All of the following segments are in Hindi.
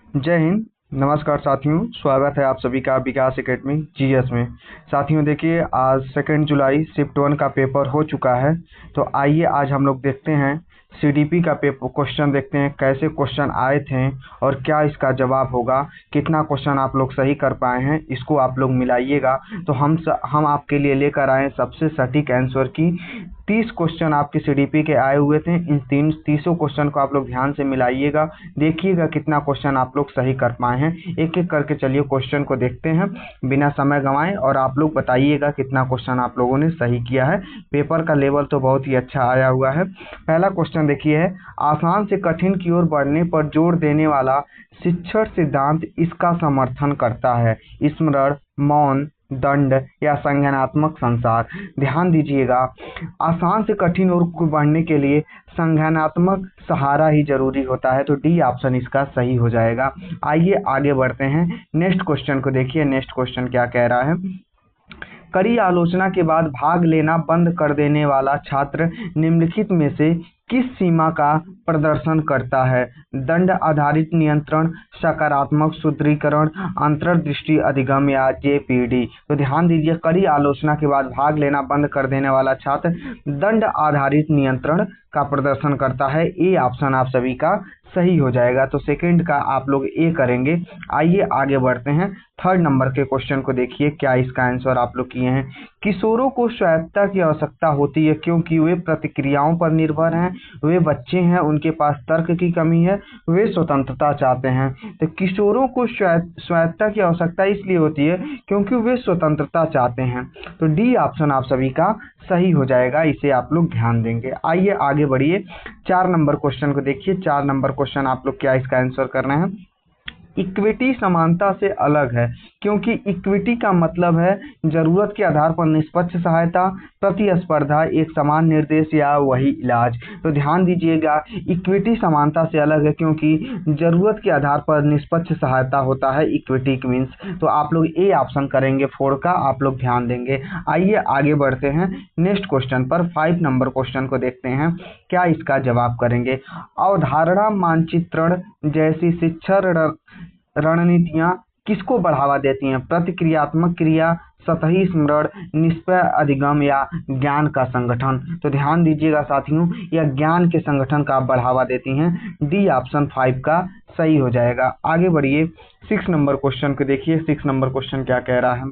जय हिंद। नमस्कार साथियों, स्वागत है आप सभी का विकास एकेडमी जीएस में। साथियों देखिए, आज 2 जुलाई शिफ्ट 1 का पेपर हो चुका है। तो आइए आज हम लोग देखते हैं सीडीपी का पेपर क्वेश्चन, देखते हैं कैसे क्वेश्चन आए थे और क्या इसका जवाब होगा। कितना क्वेश्चन आप लोग सही कर पाए हैं इसको आप लोग मिलाइएगा। तो हम आपके लिए लेकर आए सबसे सटीक आंसर की 30 क्वेश्चन आपके सीडीपी के आए हुए थे। इन 30 क्वेश्चन को आप लोग ध्यान से मिलाइएगा, देखिएगा कितना क्वेश्चन आप लोग सही कर पाए हैं। एक एक करके चलिए क्वेश्चन को देखते हैं बिना समय गंवाए, और आप लोग बताइएगा कितना क्वेश्चन आप लोगों ने सही किया है। पेपर का लेवल तो बहुत ही अच्छा आया हुआ है। पहला क्वेश्चन देखिए है, आसान से कठिन की ओर बढ़ने पर जोर देने वाला शिक्षण सिद्धांत इसका समर्थन करता है। स्मरण, मौन, दंड या संज्ञानात्मक संसार। ध्यान दीजिएगा, आसान से कठिन ओर बढ़ने के लिए संज्ञानात्मक सहारा ही जरूरी होता है। तो डी ऑप्शन इसका सही हो जाएगा। आइए आगे बढ़ते हैं, नेक्स्ट क्वेश्चन को देखिए। नेक्स्ट क्वेश्चन क्या कह रहा है, कड़ी आलोचना के बाद भाग लेना बंद कर देने वाला छात्र निम्नलिखित में से किस सीमा का प्रदर्शन करता है। दंड आधारित नियंत्रण, सकारात्मक सुदृढ़ीकरण, अंतर्दृष्टि अधिगम या जेपीडी। तो ध्यान दीजिए, कड़ी आलोचना के बाद भाग लेना बंद कर देने वाला छात्र दंड आधारित नियंत्रण का प्रदर्शन करता है। ए ऑप्शन आप सभी का सही हो जाएगा। तो सेकंड का आप लोग ए करेंगे। आइए आगे बढ़ते हैं, थर्ड नंबर के क्वेश्चन को देखिए, क्या इसका आंसर आप लोग किए हैं। किशोरों को स्वायत्तता की आवश्यकता होती है क्योंकि वे प्रतिक्रियाओं पर निर्भर हैं, वे बच्चे हैं, उनके पास तर्क की कमी है, वे स्वतंत्रता चाहते हैं। तो किशोरों को स्वायत्तता की आवश्यकता इसलिए होती है क्योंकि वे स्वतंत्रता चाहते हैं। तो डी ऑप्शन आप सभी का सही हो जाएगा, इसे आप लोग ध्यान देंगे। आइए आगे बढ़िए, 4 नंबर क्वेश्चन को देखिए। 4 नंबर क्वेश्चन आप लोग क्या इसका आंसर करना है। इक्विटी समानता से अलग है क्योंकि इक्विटी का मतलब है जरूरत के आधार पर निष्पक्ष सहायता, प्रतिस्पर्धा, एक समान निर्देश या वही इलाज। तो ध्यान दीजिएगा, इक्विटी समानता से अलग है क्योंकि जरूरत के आधार पर निष्पक्ष सहायता होता है इक्विटी मीन्स। तो आप लोग ए ऑप्शन करेंगे, 4 का आप लोग ध्यान देंगे। आइए आगे बढ़ते हैं, नेक्स्ट क्वेश्चन पर 5 नंबर क्वेश्चन को देखते हैं, क्या इसका जवाब करेंगे। अवधारणा मानचित्रण जैसी शिक्षण रणनीतियां किसको बढ़ावा देती हैं। प्रतिक्रियात्मक क्रिया, सतही स्मरण, निष्पय अधिगम या ज्ञान का संगठन। तो ध्यान दीजिएगा साथियों, यह ज्ञान के संगठन का बढ़ावा देती हैं। डी ऑप्शन 5 का सही हो जाएगा। आगे बढ़िए, 6 नंबर क्वेश्चन को देखिए। 6 नंबर क्वेश्चन क्या कह रहा है,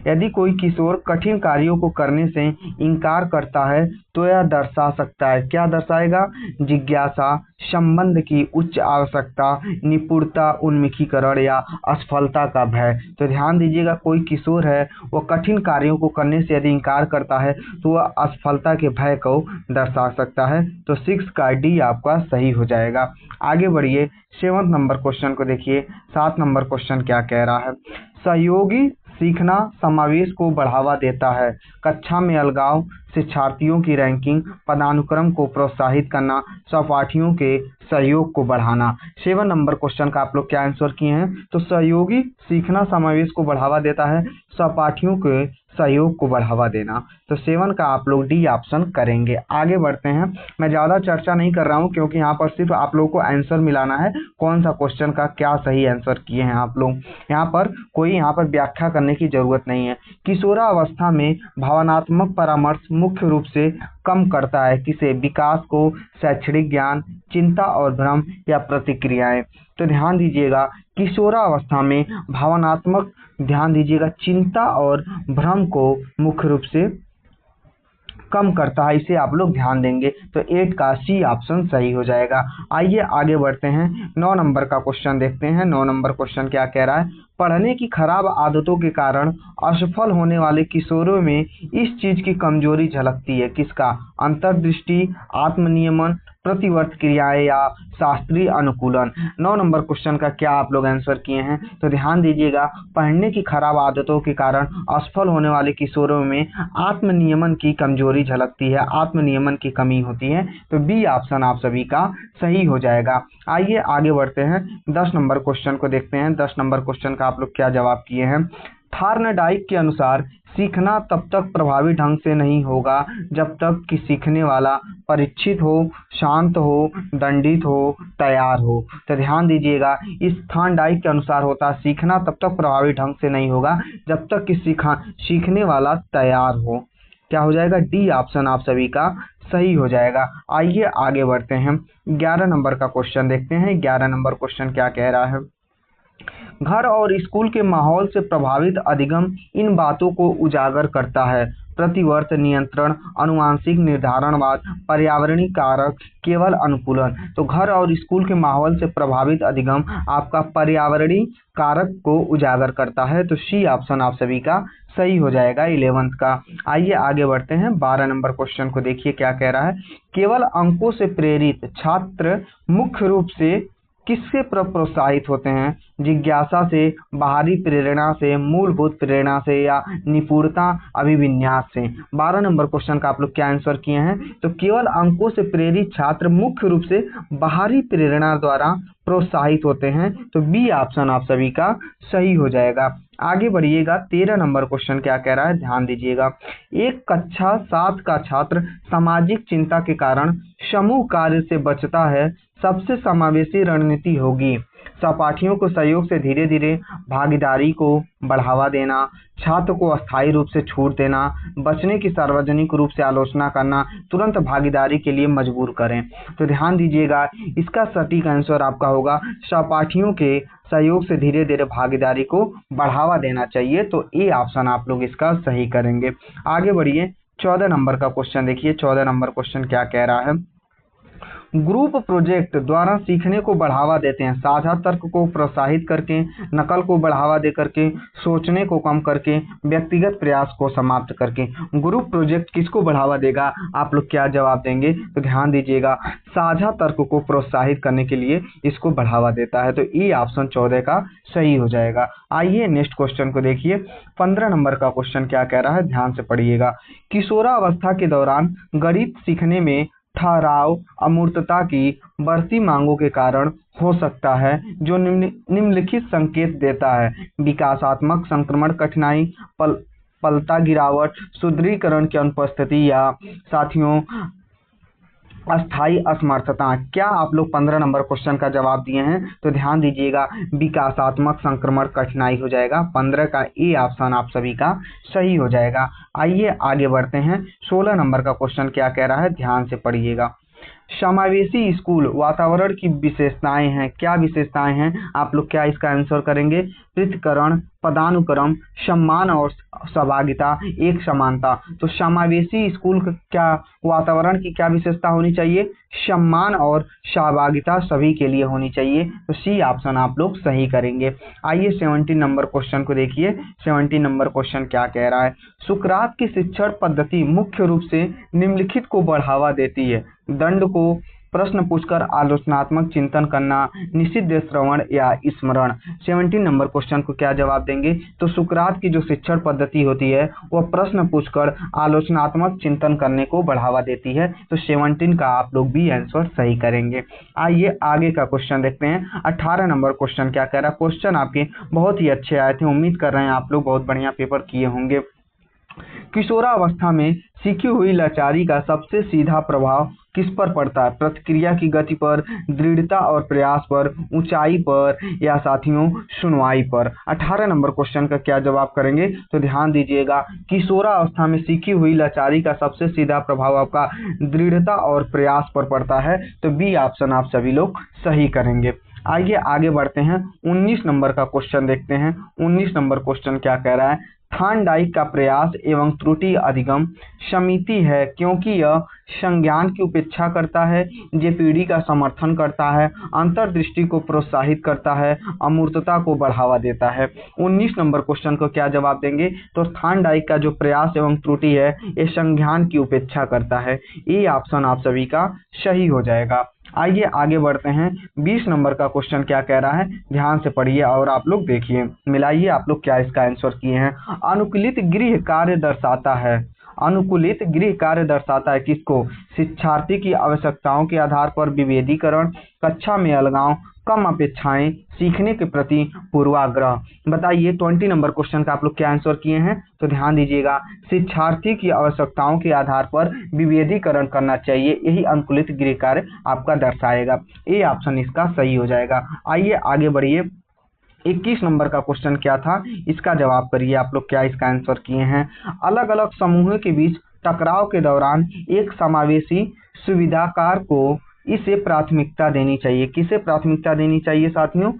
यदि कोई किशोर कठिन कार्यों को करने से इनकार करता है तो यह दर्शा सकता है, क्या दर्शाएगा। जिज्ञासा, संबंध की उच्च आवश्यकता, निपुणता, उन्मुखीकरण या असफलता का भय। तो ध्यान दीजिएगा, कोई किशोर है वो कठिन कार्यों को करने से यदि इनकार करता है तो वह असफलता के भय को दर्शा सकता है। तो 6 का डी आपका सही हो जाएगा। आगे बढ़िए, 7 नंबर क्वेश्चन को देखिए। 7 नंबर क्वेश्चन क्या कह रहा है, सहयोगी सीखना समावेश को बढ़ावा देता है। कक्षा में अलगाव, शिक्षार्थियों की रैंकिंग, पदानुक्रम को प्रोत्साहित करना, सहपाठियों के सहयोग को बढ़ाना। 7 नंबर क्वेश्चन का आप लोग क्या आंसर किए हैं। तो सहयोगी सीखना समावेश को बढ़ावा देता है, सहपाठियों के सहयोग को बढ़ावा देना। तो 7 का आप लोग डी ऑप्शन करेंगे। आगे बढ़ते हैं, मैं ज़्यादा चर्चा नहीं कर रहा हूं क्योंकि यहाँ पर सिर्फ आप लोगों को आंसर मिलाना है, कौन सा क्वेश्चन का क्या सही आंसर किए हैं आप लोग। यहाँ पर कोई व्याख्या करने की जरूरत नहीं है। किशोरावस्था में भावनात्मक परामर्श मुख्य रूप से कम करता है किसे, विकास को, शैक्षणिक ज्ञान, चिंता और भ्रम या प्रतिक्रियाएं। तो ध्यान दीजिएगा, किशोरावस्था में भावनात्मक, ध्यान दीजिएगा, चिंता और भ्रम को मुख्य रूप से कम करता है, इसे आप लोग ध्यान देंगे। तो 8 का सी ऑप्शन सही हो जाएगा। आइए आगे बढ़ते हैं, 9 नंबर का क्वेश्चन देखते हैं। 9 नंबर क्वेश्चन क्या कह रहा है, पढ़ने की खराब आदतों के कारण असफल होने वाले किशोरों में इस चीज की कमजोरी झलकती है, किसका। अंतर्दृष्टि, आत्मनियमन, प्रतिवर्त क्रियाएं या शास्त्रीय अनुकूलन। 9 नंबर क्वेश्चन का क्या आप लोग आंसर किए हैं। तो ध्यान दीजिएगा, पढ़ने की खराब आदतों के कारण असफल होने वाले किशोरों में आत्मनियमन की कमजोरी झलकती है, आत्मनियमन की कमी होती है। तो बी ऑप्शन आप सभी का सही हो जाएगा। आइए आगे बढ़ते हैं, 10 नंबर क्वेश्चन को देखते हैं। 10 नंबर क्वेश्चन का आप लोग क्या जवाब किए हैं। थॉर्नडाइक के अनुसार सीखना तब तक प्रभावी ढंग से नहीं होगा जब तक कि सीखने वाला परीक्षित हो, शांत हो, दंडित हो, तैयार हो। तो ध्यान दीजिएगा, इस थॉर्नडाइक के अनुसार होता है सीखना तब तक प्रभावी ढंग से नहीं होगा जब तक कि सीखने वाला तैयार हो। क्या हो जाएगा? डी ऑप्शन आप सभी का सही हो जाएगा। आइए आगे बढ़ते हैं, 11 नंबर का क्वेश्चन देखते हैं। 11 नंबर क्वेश्चन क्या कह रहा है? घर और स्कूल के माहौल से प्रभावित अधिगम इन बातों को उजागर करता है: प्रतिवर्त नियंत्रण, अनुवांशिक निर्धारणवाद, पर्यावरणीय कारक, केवल अनुकूलन। तो घर और स्कूल के माहौल से प्रभावित अधिगम आपका पर्यावरणीय कारक को उजागर करता है। तो सी ऑप्शन आप सभी का सही हो जाएगा 11th का। आइए आगे बढ़ते हैं, 12 नंबर क्वेश्चन को देखिए क्या कह रहा है। केवल अंकों से प्रेरित छात्र मुख्य रूप से किससे प्रोत्साहित होते हैं? जिज्ञासा से, बाहरी प्रेरणा से, मूलभूत प्रेरणा से, या निपुणता अभिविन्यास से? 12 नंबर क्वेश्चन का आप लोग क्या आंसर किए हैं? तो केवल अंकों से प्रेरित छात्र मुख्य रूप से बाहरी प्रेरणा द्वारा प्रोत्साहित होते हैं। तो बी ऑप्शन आप सभी का सही हो जाएगा। आगे बढ़िएगा, 13 नंबर क्वेश्चन क्या कह रहा है? ध्यान दीजिएगा। एक कक्षा 7 का छात्र सामाजिक चिंता के कारण समूह कार्य से बचता है। सबसे समावेशी रणनीति होगी सहपाठियों को सहयोग से धीरे धीरे भागीदारी को बढ़ावा देना, छात्र को अस्थायी रूप से छूट देना, बचने की सार्वजनिक रूप से आलोचना करना, तुरंत भागीदारी के लिए मजबूर करें। तो ध्यान दीजिएगा, इसका सटीक आंसर आपका होगा सहपाठियों के सहयोग से धीरे धीरे भागीदारी को बढ़ावा देना चाहिए। तो ए ऑप्शन आप लोग इसका सही करेंगे। आगे बढ़िए, 14 नंबर का क्वेश्चन देखिए। 14 नंबर क्वेश्चन क्या कह रहा है? ग्रुप प्रोजेक्ट द्वारा सीखने को बढ़ावा देते हैं। साझा तर्क को प्रोत्साहित करके, नकल को बढ़ावा दे करके, सोचने को कम करके, व्यक्तिगत प्रयास को समाप्त करके। ग्रुप प्रोजेक्ट किसको बढ़ावा देगा? आप लोग क्या जवाब देंगे? तो ध्यान दीजिएगा, साझा तर्क को प्रोत्साहित करने के लिए इसको बढ़ावा देता है। तो ई ऑप्शन 14 का सही हो जाएगा। आइए नेक्स्ट क्वेश्चन को देखिए। 15 नंबर का क्वेश्चन क्या कह रहा है? ध्यान से पढ़िएगा। किशोरावस्था के दौरान गणित सीखने में ठहराव अमूर्तता की बढ़ती मांगों के कारण हो सकता है, जो निम्नलिखित संकेत देता है: विकासात्मक संक्रमण, कठिनाई, पलता गिरावट, सुदृढ़ीकरण की अनुपस्थिति, या साथियों अस्थायी असमर्थता। क्या आप लोग 15 नंबर क्वेश्चन का जवाब दिए हैं? तो ध्यान दीजिएगा, विकासात्मक संक्रमण कठिनाई हो जाएगा। 15 का ए ऑप्शन आप सभी का सही हो जाएगा। आइए आगे बढ़ते हैं, 16 नंबर का क्वेश्चन क्या कह रहा है? ध्यान से पढ़िएगा। समावेशी स्कूल वातावरण की विशेषताएं हैं। क्या विशेषताएं हैं? आप लोग क्या इसका आंसर करेंगे? पृथक्करण, पदानुक्रम, सम्मान और सहभागिता, एक समानता। तो समावेशी स्कूल का क्या वातावरण की क्या विशेषता होनी चाहिए? सम्मान और सहभागिता सभी के लिए होनी चाहिए। तो सी ऑप्शन आप लोग सही करेंगे। आइए 17 नंबर क्वेश्चन को देखिए। 17 नंबर क्वेश्चन क्या कह रहा है? सुकरात की शिक्षण पद्धति मुख्य रूप से निम्नलिखित को बढ़ावा देती है: दंड को, प्रश्न पूछकर आलोचनात्मक चिंतन करना, निषिद्ध श्रवण या स्मरण। 17 नंबर क्वेश्चन को क्या जवाब देंगे? तो सुकरात की जो शिक्षण पद्धति होती है वह प्रश्न पूछकर आलोचनात्मक चिंतन करने को बढ़ावा देती है। तो 17 का आप लोग भी आंसर सही करेंगे। आइए आगे का क्वेश्चन देखते हैं। 18 नंबर क्वेश्चन क्या कह रहा है? क्वेश्चन आपके बहुत ही अच्छे आए थे, उम्मीद कर रहे हैं आप लोग बहुत बढ़िया पेपर किए होंगे। किशोरावस्था में सीखी हुई लाचारी का सबसे सीधा प्रभाव किस पर पड़ता है? प्रतिक्रिया की गति पर, दृढ़ता और प्रयास पर, ऊंचाई पर, या साथियों सुनवाई पर? 18 नंबर क्वेश्चन का क्या जवाब करेंगे? तो ध्यान दीजिएगा, किशोरावस्था में सीखी हुई लाचारी का सबसे सीधा प्रभाव आपका दृढ़ता और प्रयास पर पड़ता है। तो बी ऑप्शन आप सभी लोग सही करेंगे। आइए आगे बढ़ते हैं, 19 नंबर का क्वेश्चन देखते हैं। 19 नंबर क्वेश्चन क्या कह रहा है? थॉर्नडाइक का प्रयास एवं त्रुटि अधिगम समिति है क्योंकि यह संज्ञान की उपेक्षा करता है, जेपीडी का समर्थन करता है, अंतर्दृष्टि को प्रोत्साहित करता है, अमूर्तता को बढ़ावा देता है। 19 नंबर क्वेश्चन को क्या जवाब देंगे? तो थॉर्नडाइक का जो प्रयास एवं त्रुटि है ये संज्ञान की उपेक्षा करता है। ये ऑप्शन आप सभी का सही हो जाएगा। आइए आगे बढ़ते हैं, 20 नंबर का क्वेश्चन क्या कह रहा है? ध्यान से पढ़िए और आप लोग देखिए, मिलाइए आप लोग क्या इसका आंसर किए हैं। अनुकूलित गृह कार्य दर्शाता है। अनुकूलित गृह कार्य दर्शाता है किसको? शिक्षार्थी की आवश्यकताओं के आधार पर विभेदीकरण, कक्षा में अलगाव, कम अपेक्षाएं, सीखने के प्रति पूर्वाग्रह। बताइए 20 नंबर क्वेश्चन का आप लोग क्या आंसर किए हैं? तो ध्यान दीजिएगा, शिक्षार्थी की आवश्यकताओं के आधार पर विभेदीकरण करना चाहिए, यही अनुकूलित गृह कार्य आपका दर्शाएगा। ए ऑप्शन इसका सही हो जाएगा। आइए आगे बढ़िए। 21 नंबर का क्वेश्चन क्या था, इसका जवाब करिए आप लोग क्या इसका आंसर किए हैं। अलग अलग समूहों के बीच टकराव के दौरान एक समावेशी सुविधाकार को इसे प्राथमिकता देनी चाहिए। किसे प्राथमिकता देनी चाहिए साथियों?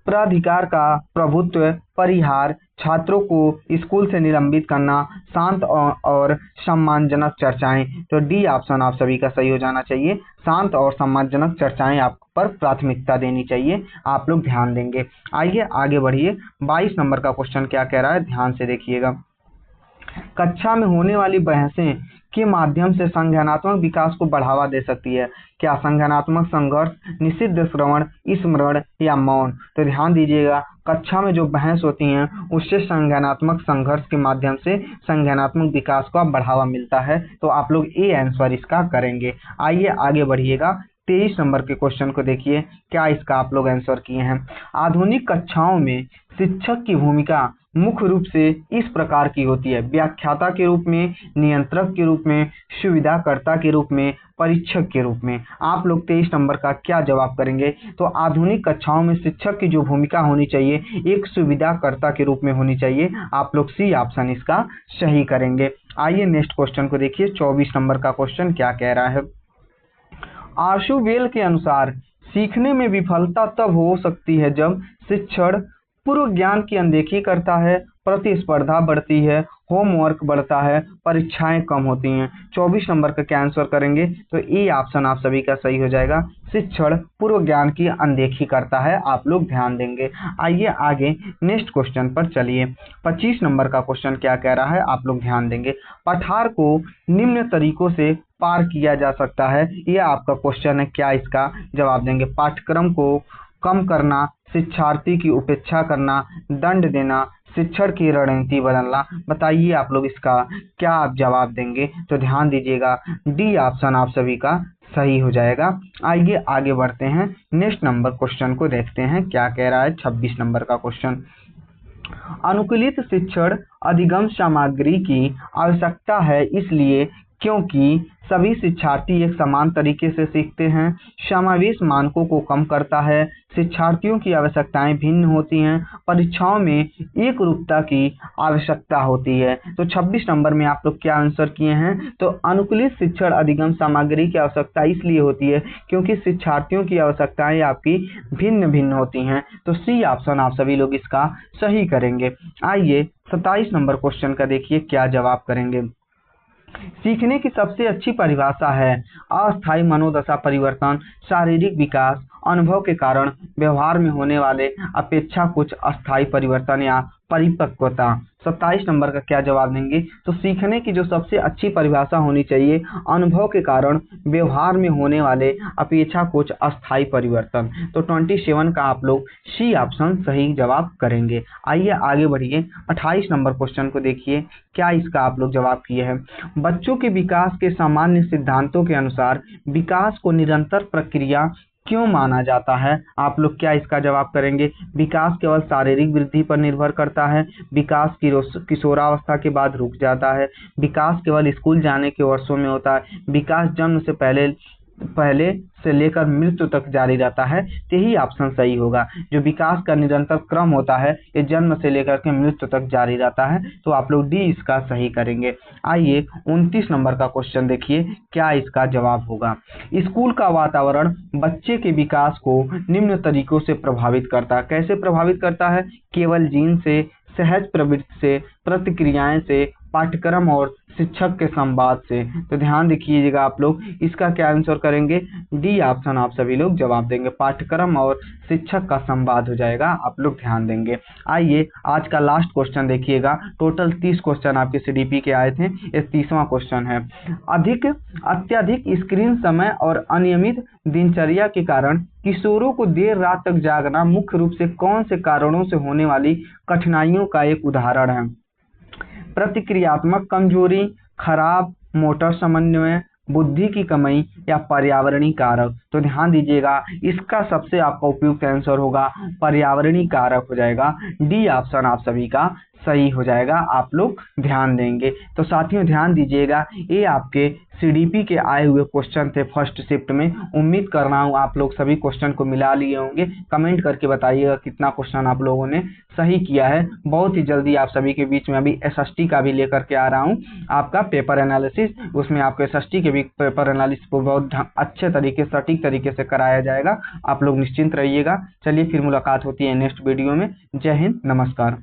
प्राधिकार का प्रभुत्व, परिहार, छात्रों को स्कूल से निलंबित करना, शांत और सम्मानजनक चर्चाएं। तो डी ऑप्शन आप सभी का सही हो जाना चाहिए। शांत और सम्मानजनक चर्चाएं आप पर प्राथमिकता देनी चाहिए, आप लोग ध्यान देंगे। आइए आगे बढ़िए। 22 नंबर का क्वेश्चन क्या कह रहा है, ध्यान से देखिएगा। कक्षा में होने वाली बहसें के माध्यम से संज्ञानात्मक विकास को बढ़ावा दे सकती है। क्या? संज्ञानात्मक संघर्ष, निषिद्ध श्रवण, स्मरण या मौन। तो ध्यान दीजिएगा, कक्षा में जो बहस होती हैं उससे संज्ञानात्मक संघर्ष के माध्यम से संज्ञानात्मक विकास को बढ़ावा मिलता है। तो आप लोग ए आंसर इसका करेंगे। आइए आगे बढ़िएगा। 23 नंबर के क्वेश्चन को देखिए, क्या इसका आप लोग आंसर किए हैं। आधुनिक कक्षाओं में शिक्षक की भूमिका मुख्य रूप से इस प्रकार की होती है: व्याख्याता के रूप में, नियंत्रक के रूप में, सुविधाकर्ता के रूप में, परीक्षक के रूप में। आप लोग 23 नंबर का क्या जवाब करेंगे? तो आधुनिक कक्षाओं में शिक्षक की जो भूमिका होनी चाहिए एक सुविधाकर्ता के रूप में होनी चाहिए। आप लोग सी ऑप्शन इसका सही करेंगे। आइए नेक्स्ट क्वेश्चन को देखिए। 24 नंबर का क्वेश्चन क्या कह रहा है। आशुबेल के अनुसार सीखने में विफलता तब हो सकती है जब शिक्षण पूर्व ज्ञान की अनदेखी करता है, प्रतिस्पर्धा बढ़ती है, होमवर्क बढ़ता है, परीक्षाएं कम होती हैं। 24 नंबर का क्या आंसर करेंगे? तो ए ऑप्शन आप सभी का सही हो जाएगा। शिक्षण पूर्व ज्ञान की अनदेखी करता है, आप लोग ध्यान देंगे। आइए आगे नेक्स्ट क्वेश्चन पर चलिए। 25 नंबर का क्वेश्चन क्या कह रहा है, आप लोग ध्यान देंगे। पठार को निम्न तरीकों से पार किया जा सकता है, यह आपका क्वेश्चन है, क्या इसका जवाब देंगे? पाठ्यक्रम को कम करना, शिक्षार्थी की उपेक्षा करना, दंड देना, शिक्षण की रणनीति बदलना। बताइए आप लोग इसका क्या आप जवाब देंगे? तो ध्यान दीजिएगा, डी ऑप्शन आप सभी का सही हो जाएगा। आइए आगे बढ़ते हैं। नेक्स्ट नंबर क्वेश्चन को देखते हैं क्या कह रहा है। 26 नंबर का क्वेश्चन, अनुकूलित शिक्षण अधिगम सामग्री की आवश्यकता है इसलिए क्योंकि सभी शिक्षार्थी एक समान तरीके से सीखते हैं, समावेश मानकों को कम करता है, शिक्षार्थियों की आवश्यकताएं भिन्न होती हैं, परीक्षाओं में एक रूपता की आवश्यकता होती है। तो 26 नंबर में आप लोग क्या आंसर किए हैं? तो अनुकूलित शिक्षण अधिगम सामग्री की आवश्यकता इसलिए होती है क्योंकि शिक्षार्थियों की आवश्यकताएं आपकी भिन्न भिन्न होती हैं। तो सी ऑप्शन आप सभी लोग इसका सही करेंगे। आइए 27 नंबर क्वेश्चन का देखिए क्या जवाब करेंगे। सीखने की सबसे अच्छी परिभाषा है अस्थायी मनोदशा परिवर्तन, शारीरिक विकास, अनुभव के कारण व्यवहार में होने वाले अपेक्षा कुछ अस्थायी परिवर्तन या परिपक्वता। 27 नंबर का क्या जवाब देंगे? तो सीखने की जो सबसे अच्छी परिभाषा होनी चाहिए अनुभव के कारण व्यवहार में होने वाले अपेक्षा कुछ अस्थायी परिवर्तन। तो 27 का आप लोग सी ऑप्शन सही जवाब करेंगे। आइए आगे बढ़िए। 28 नंबर क्वेश्चन को देखिए क्या इसका आप लोग जवाब किए हैं। बच्चों के विकास के सामान्य सिद्धांतों के अनुसार विकास को निरंतर प्रक्रिया क्यों माना जाता है? आप लोग क्या इसका जवाब करेंगे? विकास केवल शारीरिक वृद्धि पर निर्भर करता है, विकास किशोरावस्था के बाद रुक जाता है, विकास केवल स्कूल जाने के वर्षों में होता है, विकास जन्म से पहले से लेकर मृत्यु तक जारी रहता है। यही ऑप्शन सही होगा। जो विकास का निरंतर क्रम होता है ये जन्म से लेकर के मृत्यु तक जारी रहता है। तो आप लोग डी इसका सही करेंगे। आइए 29 नंबर का क्वेश्चन देखिए क्या इसका जवाब होगा। स्कूल का वातावरण बच्चे के विकास को निम्न तरीकों से प्रभावित करता है। कैसे प्रभावित करता है? केवल जीन से, सहज प्रवृत्ति से, प्रतिक्रियाएं से, पाठ्यक्रम और शिक्षक के संवाद से। तो ध्यान रखिएगा आप लोग इसका क्या आंसर करेंगे? डी ऑप्शन आप सभी लोग जवाब देंगे। पाठ्यक्रम और शिक्षक का संवाद हो जाएगा, आप लोग ध्यान देंगे। आइए आज का लास्ट क्वेश्चन देखिएगा। टोटल 30 क्वेश्चन आपके सीडीपी के आए थे, ये 30वां क्वेश्चन है। अत्यधिक स्क्रीन समय और अनियमित दिनचर्या के कारण किशोरों को देर रात तक जागना मुख्य रूप से कौन से कारणों से होने वाली कठिनाइयों का एक उदाहरण है? प्रतिक्रियात्मक कमजोरी, खराब मोटर समन्वय, बुद्धि की कमी या पर्यावरणीय कारक। तो ध्यान दीजिएगा, इसका सबसे आपका उपयुक्त आंसर होगा पर्यावरणीय कारक हो जाएगा। डी ऑप्शन आप सभी का सही हो जाएगा, आप लोग ध्यान देंगे। तो साथियों ध्यान दीजिएगा, ये आपके सीडीपी के आए हुए क्वेश्चन थे फर्स्ट शिफ्ट में। उम्मीद कर रहा हूँ आप लोग सभी क्वेश्चन को मिला लिए होंगे। कमेंट करके बताइएगा कितना क्वेश्चन आप लोगों ने सही किया है। बहुत ही जल्दी आप सभी के बीच में अभी एसएसटी का भी लेकर के आ रहा हूँ, आपका पेपर एनालिसिस। उसमें आपके एसएसटी के भी पेपर एनालिसिस को बहुत अच्छे तरीके सटीक तरीके से कराया जाएगा। आप लोग निश्चिंत रहिएगा। चलिए फिर मुलाकात होती है नेक्स्ट वीडियो में। जय हिंद, नमस्कार।